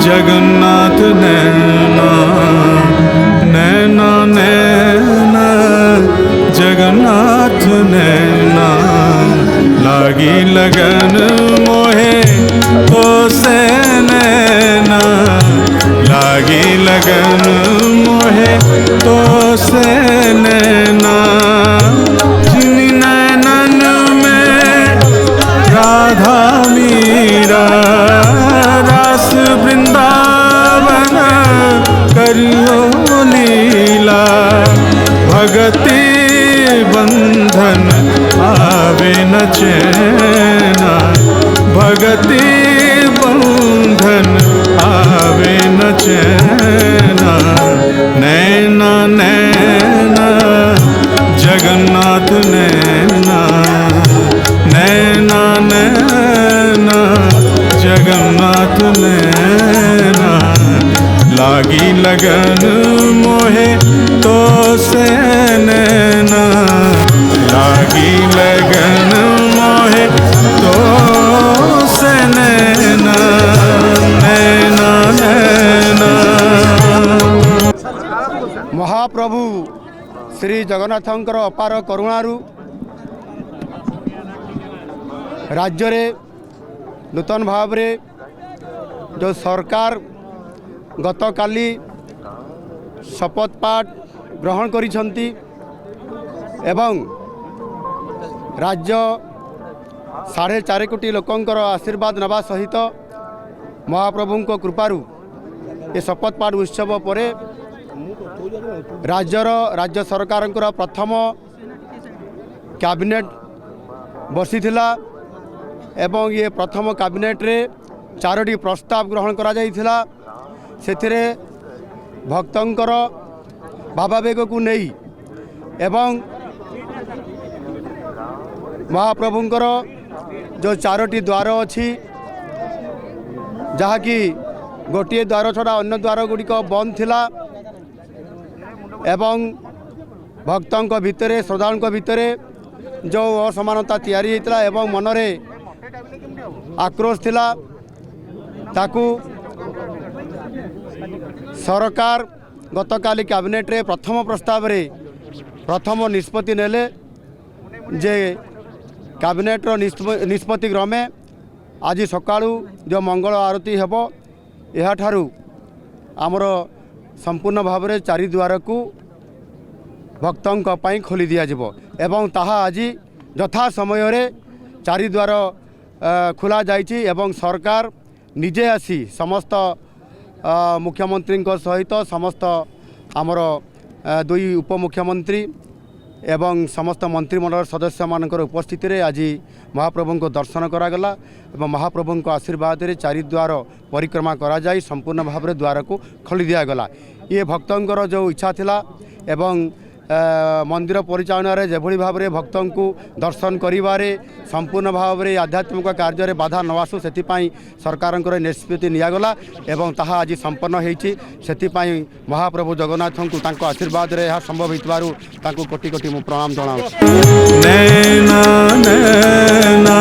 जगन्नाथ नैना नैना नैना जगन्नाथ नैना लागी लगन मोहे तो से नैना लागी लगन मोहे तो से नैना जिन नैनन में राधा मीरा रास वृंदावन करियो लीला भगति बंधन आवे न चैना भगति बंधन आवे न चैना नैना नैना जगन्नाथ नैना नैना नैना जगन्नाथ नैना लागी लगन मोहे तो से नैना लागी लगन मोहे तो से नैना नैना नैना। महाप्रभु श्री जगन्नाथंकर अपार करुणारू राज्य रे नूतन भाव रे जो सरकार गत काली शपथ पाठ ग्रहण करिसंती एवं राज्य 4.5 कोटी लोकंकर आशीर्वाद नवा सहित महाप्रभु को कृपारू ये शपथ पाठ उत्सव परे राज्य सरकार प्रथम कैबिनेट बसीथिला एवं ये प्रथम कैबिनेट रे 4टी प्रस्ताव ग्रहण करा जाइथिला सेथिरे भक्तंकर भावावेग को नहीं एवं महाप्रभुंकर जो 4टी द्वार अच्छी जहाँकि गोटे द्वार छड़ा अन्य द्वार गुड़िक बंद थिला एवं भक्तों भितर श्रद्धालुओं भितर जो असमानता तैयारी होता एवं मनरे आक्रोश थिला ताकू सरकार गतकाली कैबिनेट रे प्रथम प्रस्ताव रे प्रथम निष्पत्ति नेले जे कैबिनेट रो निष्पत्ति क्रमे आज सकाळू जो मंगल आरती हेबो एहा ठारू आमर संपूर्ण भाव में 4 द्वार को भक्तों पाई खोली दिया जिवो एवं ताहा आज यथा समय रे 4 द्वार खोला जाइछि एवं सरकार निजे आसी समस्त मुख्यमंत्री सहित समस्त आमर 2 उपमुख्यमंत्री एवं समस्त मंत्रिमंडल सदस्य मानकर उपस्थिति रे आज महाप्रभु को दर्शन करागला एवं महाप्रभु को आशीर्वाद रे 4 द्वार परिक्रमा करा जाई संपूर्ण भाव में द्वार को खोली दिया गला। ये भक्तों जो इच्छा थिला एवं मंदिर परिचालन रे जेभली भाव में भक्तों को दर्शन करिवारे संपूर्ण भाव में आध्यात्मिक कार्य रे बाधा न आसू सेतिपाई सरकार निष्पत्ति नियागला एवं ताहा आज संपन्न होईछि सेतिपाई महाप्रभु जगन्नाथ को तांको आशीर्वाद रे यह संभव होइतबारु तांको कोटि कोटि प्रणाम जणाउछि। नैना नैना